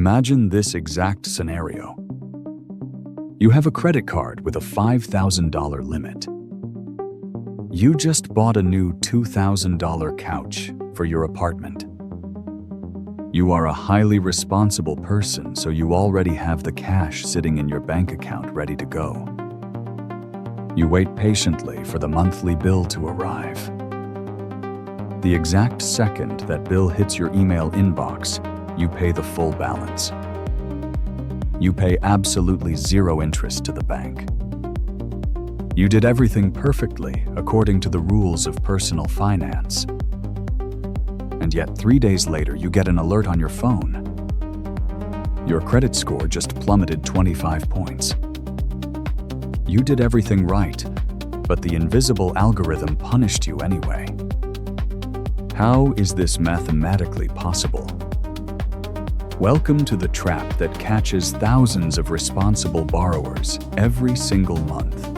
Imagine this exact scenario. You have a credit card with a $5,000 limit. You just bought a new $2,000 couch for your apartment. You are a highly responsible person, so you already have the cash sitting in your bank account ready to go. You wait patiently for the monthly bill to arrive. The exact second that bill hits your email inbox, you pay the full balance. You pay absolutely zero interest to the bank. You did everything perfectly according to the rules of personal finance. And yet 3 days later, you get an alert on your phone. Your credit score just plummeted 25 points. You did everything right, but the invisible algorithm punished you anyway. How is this mathematically possible? Welcome to the trap that catches thousands of responsible borrowers every single month.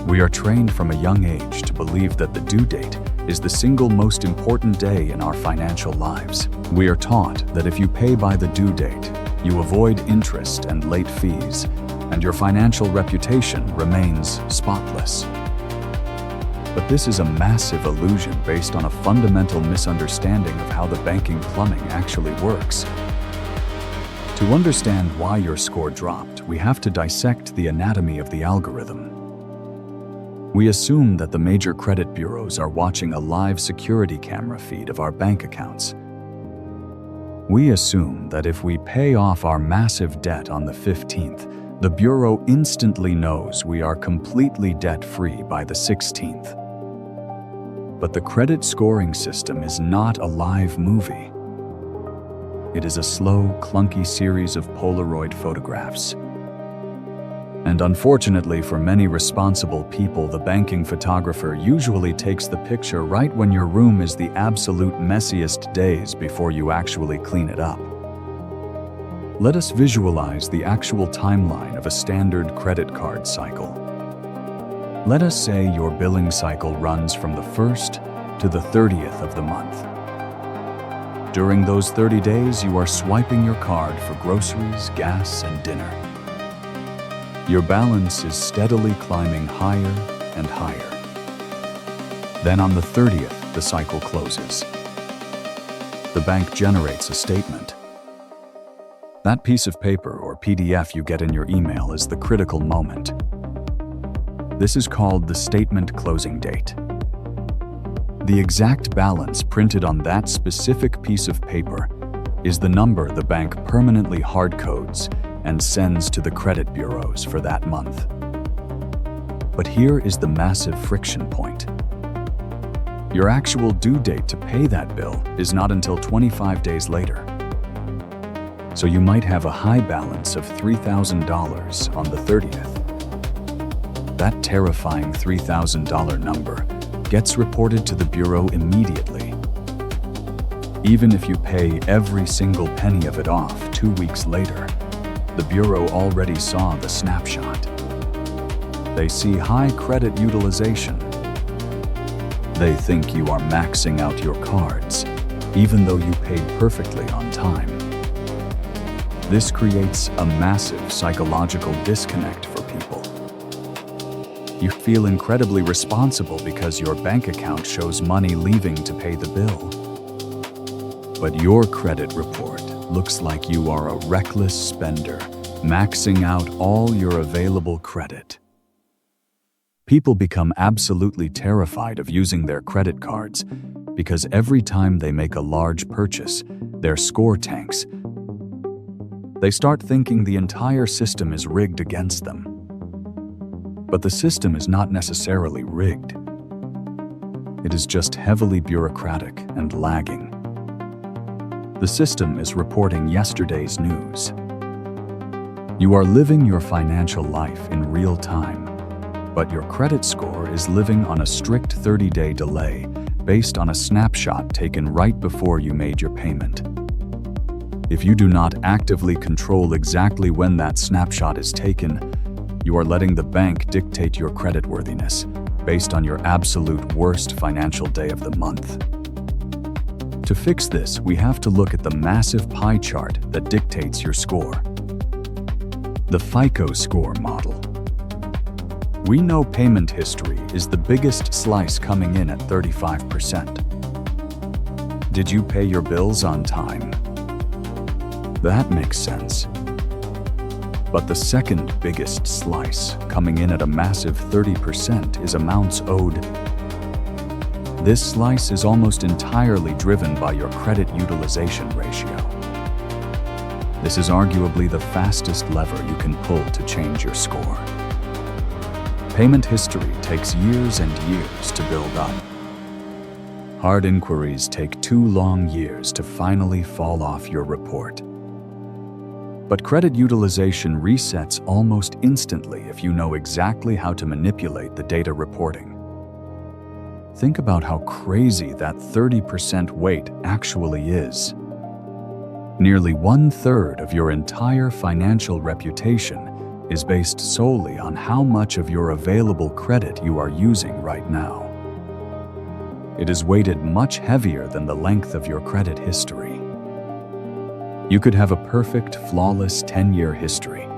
We are trained from a young age to believe that the due date is the single most important day in our financial lives. We are taught that if you pay by the due date, you avoid interest and late fees, and your financial reputation remains spotless. But this is a massive illusion based on a fundamental misunderstanding of how the banking plumbing actually works. To understand why your score dropped, we have to dissect the anatomy of the algorithm. We assume that the major credit bureaus are watching a live security camera feed of our bank accounts. We assume that if we pay off our massive debt on the 15th, the bureau instantly knows we are completely debt-free by the 16th. But the credit scoring system is not a live movie. It is a slow, clunky series of Polaroid photographs. And unfortunately for many responsible people, the banking photographer usually takes the picture right when your room is the absolute messiest days before you actually clean it up. Let us visualize the actual timeline of a standard credit card cycle. Let us say your billing cycle runs from the 1st to the 30th of the month. During those 30 days, you are swiping your card for groceries, gas, and dinner. Your balance is steadily climbing higher and higher. Then on the 30th, the cycle closes. The bank generates a statement. That piece of paper or PDF you get in your email is the critical moment. This is called the statement closing date. The exact balance printed on that specific piece of paper is the number the bank permanently hard codes and sends to the credit bureaus for that month. But here is the massive friction point. Your actual due date to pay that bill is not until 25 days later. So you might have a high balance of $3,000 on the 30th. That terrifying $3,000 number gets reported to the bureau immediately. Even if you pay every single penny of it off 2 weeks later, the bureau already saw the snapshot. They see high credit utilization. They think you are maxing out your cards, even though you paid perfectly on time. This creates a massive psychological disconnect for people. You feel incredibly responsible because your bank account shows money leaving to pay the bill. But your credit report looks like you are a reckless spender, maxing out all your available credit. People become absolutely terrified of using their credit cards because every time they make a large purchase, their score tanks. They start thinking the entire system is rigged against them. But the system is not necessarily rigged. It is just heavily bureaucratic and lagging. The system is reporting yesterday's news. You are living your financial life in real time, but your credit score is living on a strict 30-day delay based on a snapshot taken right before you made your payment. If you do not actively control exactly when that snapshot is taken, you are letting the bank dictate your creditworthiness based on your absolute worst financial day of the month. To fix this, we have to look at the massive pie chart that dictates your score. The FICO score model. We know payment history is the biggest slice, coming in at 35%. Did you pay your bills on time? That makes sense. But the second biggest slice, coming in at a massive 30%, is amounts owed. This slice is almost entirely driven by your credit utilization ratio. This is arguably the fastest lever you can pull to change your score. Payment history takes years and years to build up. Hard inquiries take 2 long years to finally fall off your report. But credit utilization resets almost instantly if you know exactly how to manipulate the data reporting. Think about how crazy that 30% weight actually is. Nearly 1/3 of your entire financial reputation is based solely on how much of your available credit you are using right now. It is weighted much heavier than the length of your credit history. You could have a perfect, flawless 10-year history,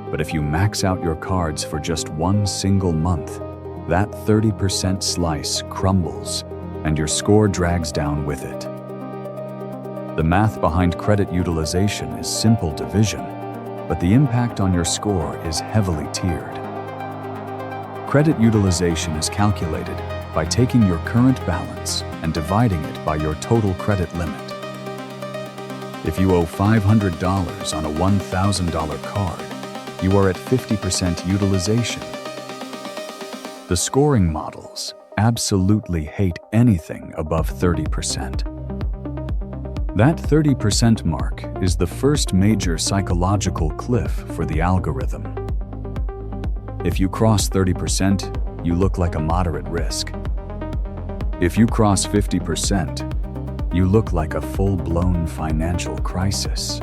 but if you max out your cards for just 1 single month, that 30% slice crumbles and your score drags down with it. The math behind credit utilization is simple division, but the impact on your score is heavily tiered. Credit utilization is calculated by taking your current balance and dividing it by your total credit limit. If you owe $500 on a $1,000 card, you are at 50% utilization. The scoring models absolutely hate anything above 30%. That 30% mark is the first major psychological cliff for the algorithm. If you cross 30%, you look like a moderate risk. If you cross 50%, you look like a full-blown financial crisis.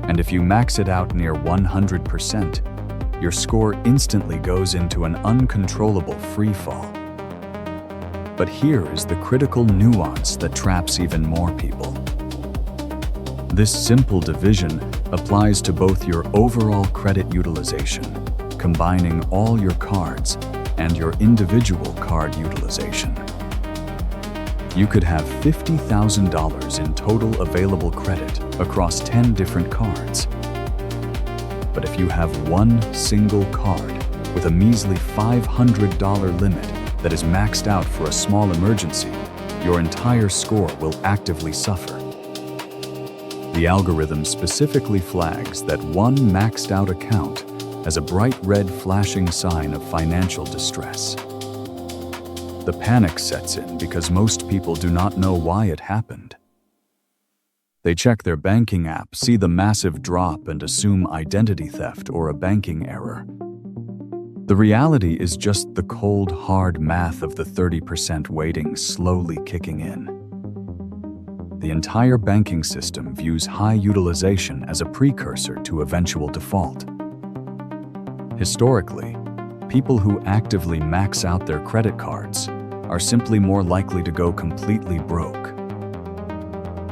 And if you max it out near 100%, your score instantly goes into an uncontrollable free fall. But here is the critical nuance that traps even more people. This simple division applies to both your overall credit utilization, combining all your cards, and your individual card utilization. You could have $50,000 in total available credit across 10 different cards. But if you have one single card with a measly $500 limit that is maxed out for a small emergency, your entire score will actively suffer. The algorithm specifically flags that one maxed out account as a bright red flashing sign of financial distress. The panic sets in because most people do not know why it happened. They check their banking app, see the massive drop, and assume identity theft or a banking error. The reality is just the cold, hard math of the 30% weighting slowly kicking in. The entire banking system views high utilization as a precursor to eventual default. Historically, people who actively max out their credit cards are simply more likely to go completely broke.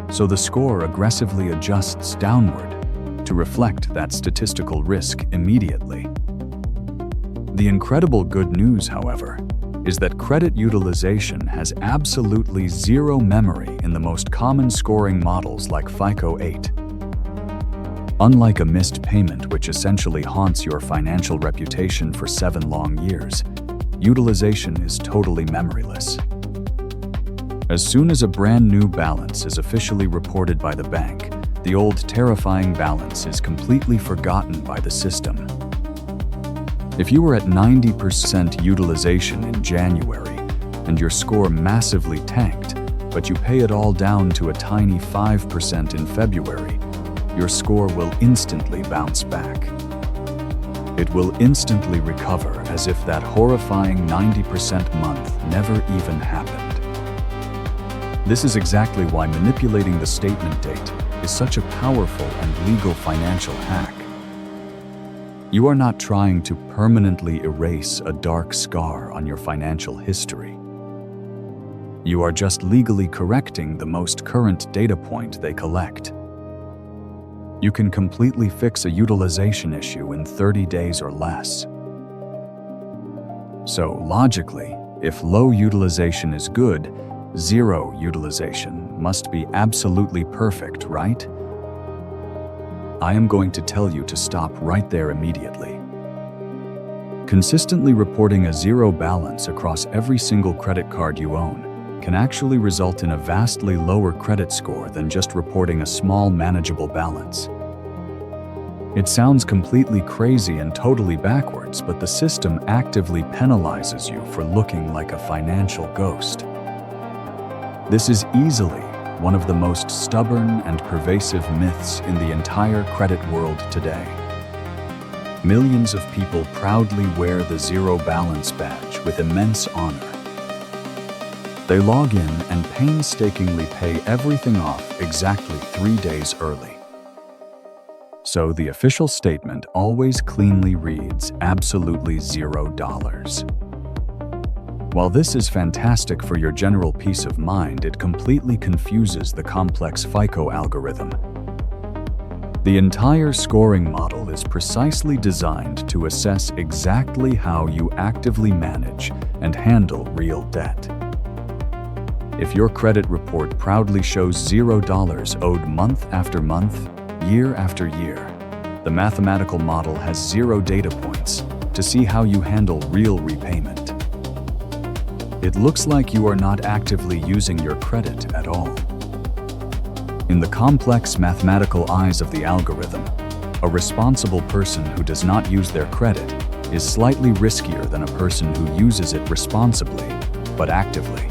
So the score aggressively adjusts downward to reflect that statistical risk immediately. The incredible good news, however, is that credit utilization has absolutely zero memory in the most common scoring models like FICO 8. Unlike a missed payment, which essentially haunts your financial reputation for 7 long years, utilization is totally memoryless. As soon as a brand new balance is officially reported by the bank, the old terrifying balance is completely forgotten by the system. If you were at 90% utilization in January and your score massively tanked, but you pay it all down to a tiny 5% in February, your score will instantly bounce back. It will instantly recover as if that horrifying 90% month never even happened. This is exactly why manipulating the statement date is such a powerful and legal financial hack. You are not trying to permanently erase a dark scar on your financial history. You are just legally correcting the most current data point they collect. You can completely fix a utilization issue in 30 days or less. So, logically, if low utilization is good, zero utilization must be absolutely perfect, right? I am going to tell you to stop right there immediately. Consistently reporting a zero balance across every single credit card you own can actually result in a vastly lower credit score than just reporting a small, manageable balance. It sounds completely crazy and totally backwards, but the system actively penalizes you for looking like a financial ghost. This is easily one of the most stubborn and pervasive myths in the entire credit world today. Millions of people proudly wear the zero balance badge with immense honor. They log in and painstakingly pay everything off exactly 3 days early. So the official statement always cleanly reads absolutely $0. While this is fantastic for your general peace of mind, it completely confuses the complex FICO algorithm. The entire scoring model is precisely designed to assess exactly how you actively manage and handle real debt. If your credit report proudly shows $0 owed month after month, year after year, the mathematical model has zero data points to see how you handle real repayment. It looks like you are not actively using your credit at all. In the complex mathematical eyes of the algorithm, a responsible person who does not use their credit is slightly riskier than a person who uses it responsibly, but actively.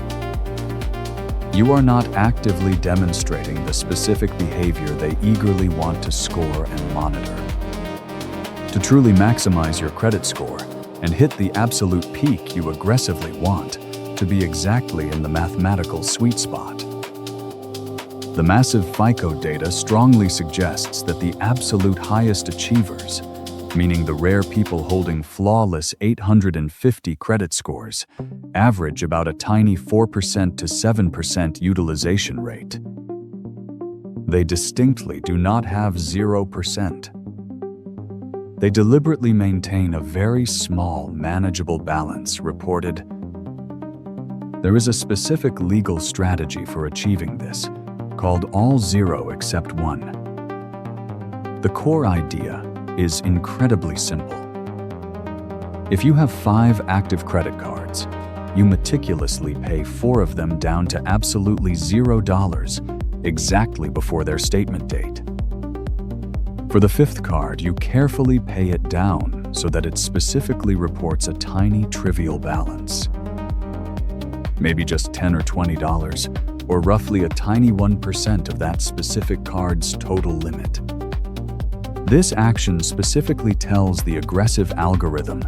You are not actively demonstrating the specific behavior they eagerly want to score and monitor. To truly maximize your credit score and hit the absolute peak you aggressively want to be exactly in the mathematical sweet spot. The massive FICO data strongly suggests that the absolute highest achievers, meaning the rare people holding flawless 850 credit scores, average about a tiny 4% to 7% utilization rate. They distinctly do not have 0%. They deliberately maintain a very small, manageable balance reported. There is a specific legal strategy for achieving this, called all zero except one. The core idea is incredibly simple. If you have 5 active credit cards, you meticulously pay 4 of them down to absolutely $0 exactly before their statement date. For the 5th card, you carefully pay it down so that it specifically reports a tiny, trivial balance. Maybe just $10 or $20, or roughly a tiny 1% of that specific card's total limit. This action specifically tells the aggressive algorithm,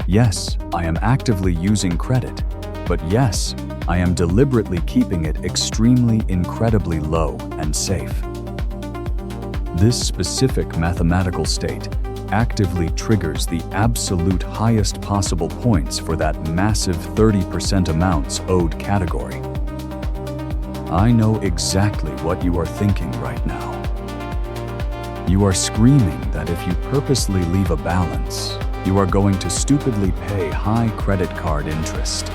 yes, I am actively using credit, but yes, I am deliberately keeping it extremely, incredibly low and safe. This specific mathematical state actively triggers the absolute highest possible points for that massive 30% amounts owed category. I know exactly what you are thinking right now. You are screaming that if you purposely leave a balance, you are going to stupidly pay high credit card interest.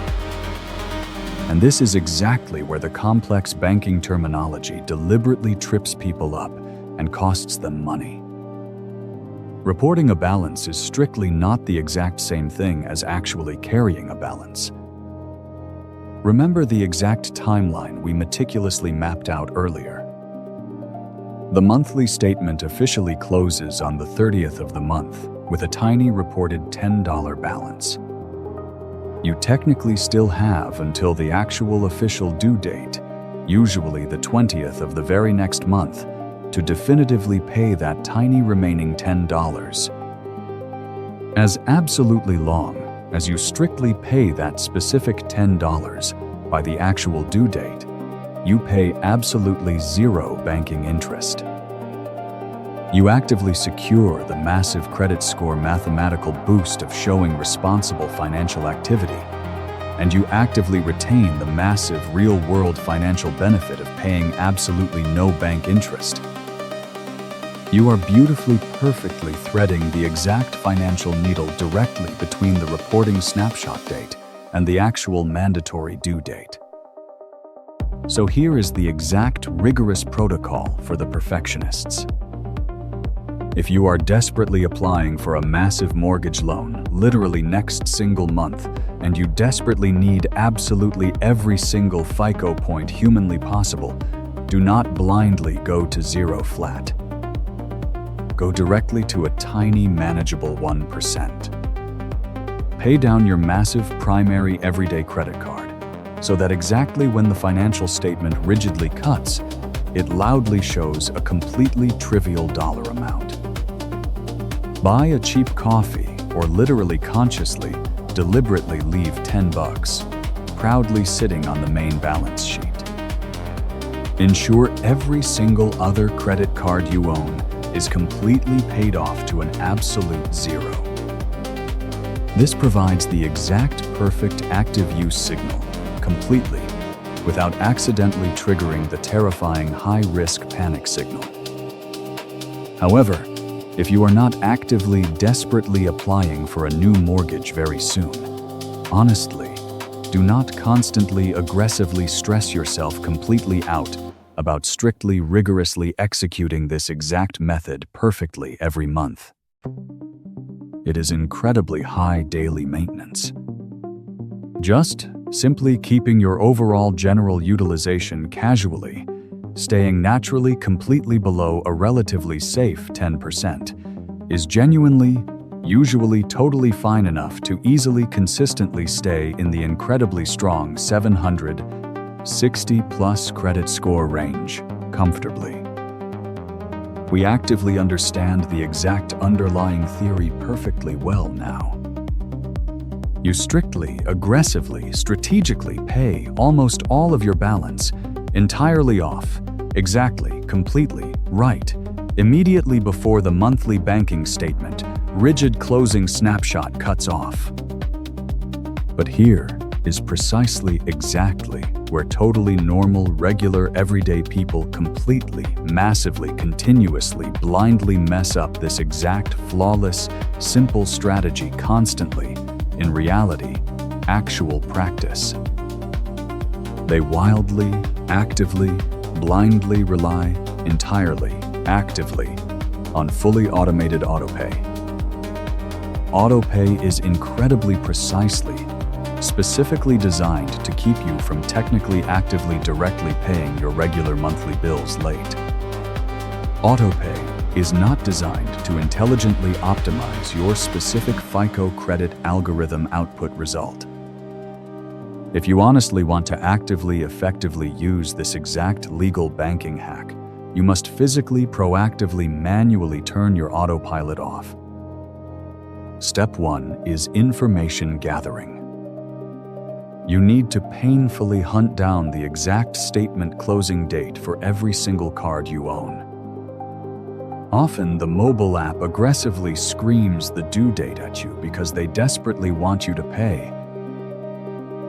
And this is exactly where the complex banking terminology deliberately trips people up and costs them money. Reporting a balance is strictly not the exact same thing as actually carrying a balance. Remember the exact timeline we meticulously mapped out earlier. The monthly statement officially closes on the 30th of the month with a tiny reported $10 balance. You technically still have until the actual official due date, usually the 20th of the very next month, to definitively pay that tiny remaining $10. As absolutely long as you strictly pay that specific $10 by the actual due date, you pay absolutely zero banking interest. You actively secure the massive credit score mathematical boost of showing responsible financial activity, and you actively retain the massive real-world financial benefit of paying absolutely no bank interest. You are beautifully, perfectly threading the exact financial needle directly between the reporting snapshot date and the actual mandatory due date. So here is the exact rigorous protocol for the perfectionists. If you are desperately applying for a massive mortgage loan, literally next single month, and you desperately need absolutely every single FICO point humanly possible, do not blindly go to 0 flat. Go directly to a tiny, manageable 1%. Pay down your massive primary everyday credit card, so that exactly when the financial statement rigidly cuts, it loudly shows a completely trivial dollar amount. Buy a cheap coffee, or literally consciously, deliberately leave $10, proudly sitting on the main balance sheet. Ensure every single other credit card you own is completely paid off to an absolute 0. This provides the exact perfect active use signal, completely, without accidentally triggering the terrifying high-risk panic signal. However, if you are not actively, desperately applying for a new mortgage very soon, honestly, do not constantly, aggressively stress yourself completely out about strictly, rigorously executing this exact method perfectly every month. It is incredibly high daily maintenance. Just simply keeping your overall general utilization casually, staying naturally completely below a relatively safe 10%, is genuinely, usually totally fine enough to easily consistently stay in the incredibly strong 760+ credit score range, comfortably. We actively understand the exact underlying theory perfectly well now. You strictly, aggressively, strategically pay almost all of your balance entirely off, exactly, completely, right, immediately before the monthly banking statement, rigid closing snapshot cuts off. But here is precisely exactly where totally normal, regular, everyday people completely, massively, continuously, blindly mess up this exact flawless, simple strategy constantly, in reality, actual practice. They wildly, actively, blindly rely entirely, actively, on fully automated autopay. Autopay is incredibly precisely, specifically designed to keep you from technically actively directly paying your regular monthly bills late. Autopay is not designed to intelligently optimize your specific FICO credit algorithm output result. If you honestly want to actively, effectively use this exact legal banking hack, you must physically, proactively, manually turn your autopilot off. Step 1 is information gathering. You need to painfully hunt down the exact statement closing date for every single card you own. Often, the mobile app aggressively screams the due date at you because they desperately want you to pay.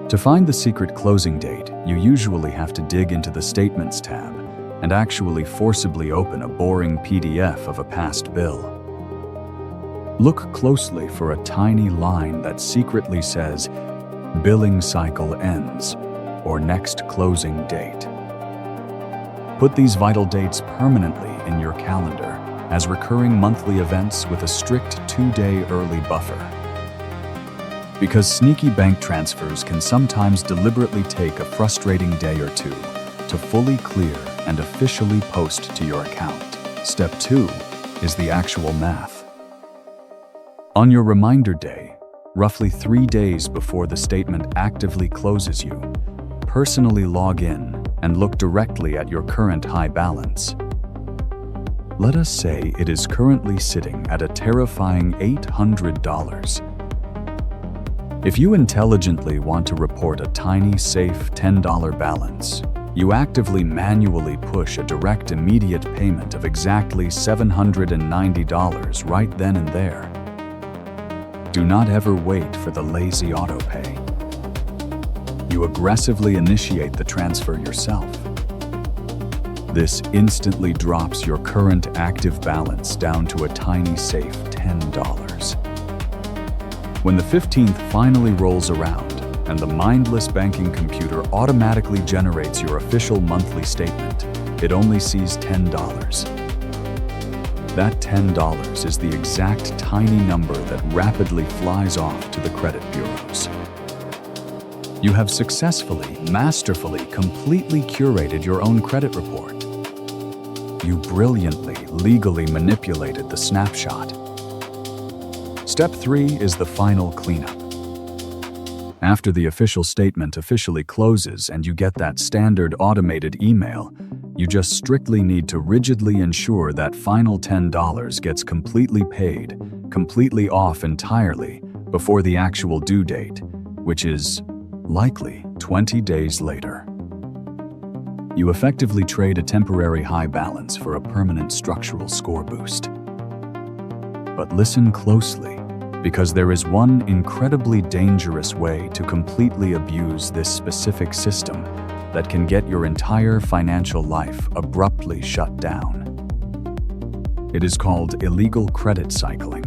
To find the secret closing date, you usually have to dig into the Statements tab and actually forcibly open a boring PDF of a past bill. Look closely for a tiny line that secretly says, "Billing cycle ends," or "Next closing date." Put these vital dates permanently in your calendar as recurring monthly events with a strict 2-day early buffer. Because sneaky bank transfers can sometimes deliberately take a frustrating day or two to fully clear and officially post to your account. Step 2 is the actual math. On your reminder day, roughly 3 days before the statement actively closes you, personally log in and look directly at your current high balance. Let us say it is currently sitting at a terrifying $800. If you intelligently want to report a tiny, safe $10 balance, you actively manually push a direct immediate payment of exactly $790 right then and there. Do not ever wait for the lazy autopay. you aggressively initiate the transfer yourself. This instantly drops your current active balance down to a tiny safe $10. When the 15th finally rolls around and the mindless banking computer automatically generates your official monthly statement, it only sees $10. That $10 is the exact tiny number that rapidly flies off to the credit bureaus. You have successfully, masterfully, completely curated your own credit report. You brilliantly, legally manipulated the snapshot. Step 3 is the final cleanup. After the official statement officially closes and you get that standard automated email, you just strictly need to rigidly ensure that final $10 gets completely paid, completely off entirely before the actual due date, which is likely 20 days later. You effectively trade a temporary high balance for a permanent structural score boost. But listen closely, because there is one incredibly dangerous way to completely abuse this specific system that can get your entire financial life abruptly shut down. It is called illegal credit cycling.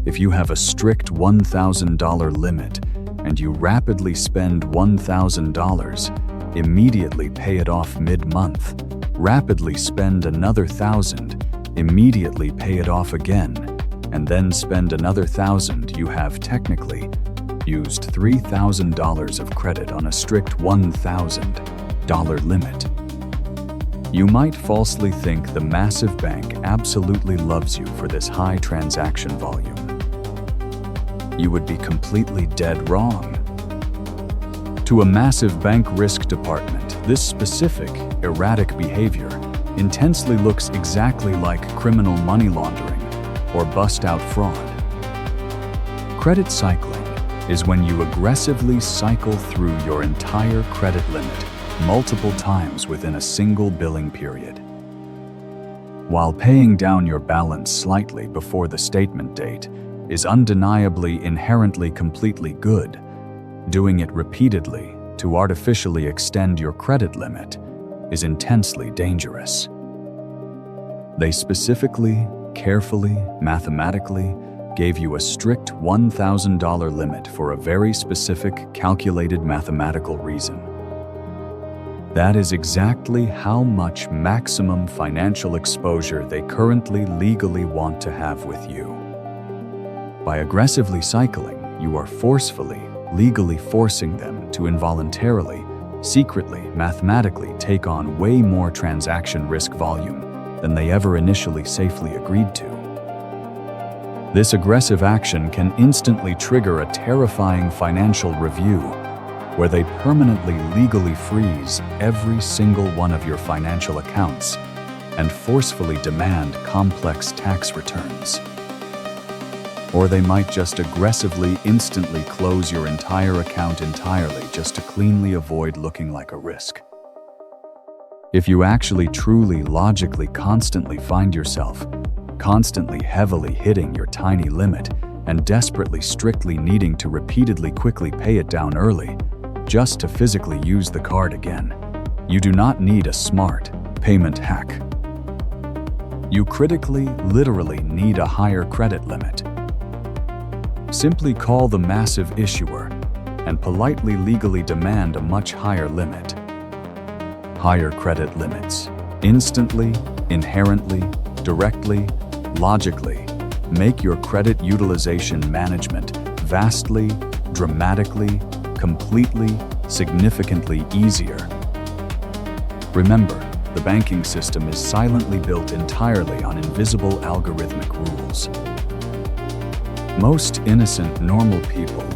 If you have a strict $1,000 limit and you rapidly spend $1,000, immediately pay it off mid-month, rapidly spend another $1,000, immediately pay it off again, and then spend another $1,000, you have technically used $3,000 of credit on a strict $1,000 limit. You might falsely think the massive bank absolutely loves you for this high transaction volume. You would be completely dead wrong. To a massive bank risk department, this specific, erratic behavior intensely looks exactly like criminal money laundering or bust-out fraud. Credit cycling is when you aggressively cycle through your entire credit limit multiple times within a single billing period. While paying down your balance slightly before the statement date is undeniably inherently completely good, doing it repeatedly to artificially extend your credit limit is intensely dangerous. They specifically, carefully, mathematically gave you a strict $1,000 limit for a very specific, calculated mathematical reason. That is exactly how much maximum financial exposure they currently legally want to have with you. By aggressively cycling, you are forcefully, legally forcing them to involuntarily, secretly, mathematically take on way more transaction risk volume than they ever initially safely agreed to. This aggressive action can instantly trigger a terrifying financial review where they permanently legally freeze every single one of your financial accounts and forcefully demand complex tax returns. Or they might just aggressively instantly close your entire account entirely just to cleanly avoid looking like a risk. If you actually truly logically constantly find yourself constantly heavily hitting your tiny limit and desperately strictly needing to repeatedly quickly pay it down early just to physically use the card again, you do not need a smart payment hack. You critically, literally need a higher credit limit. Simply call the massive issuer and politely legally demand a much higher limit. Higher credit limits instantly, inherently, directly, logically make your credit utilization management vastly, dramatically, completely, significantly easier. Remember, the banking system is silently built entirely on invisible algorithmic rules. Most innocent, normal people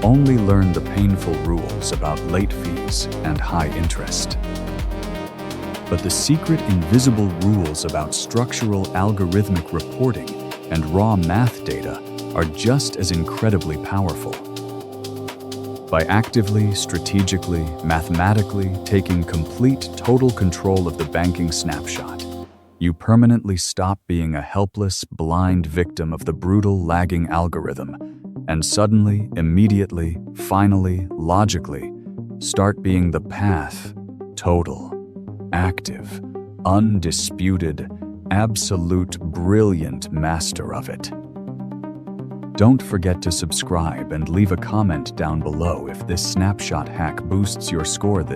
only learn the painful rules about late fees and high interest. But the secret invisible rules about structural algorithmic reporting and raw math data are just as incredibly powerful. By actively, strategically, mathematically taking complete, total control of the banking snapshot, you permanently stop being a helpless, blind victim of the brutal, lagging algorithm And suddenly, immediately, finally, logically, start being the path, total, active, undisputed, absolute, brilliant master of it. Don't forget to subscribe and leave a comment down below if this snapshot hack boosts your score this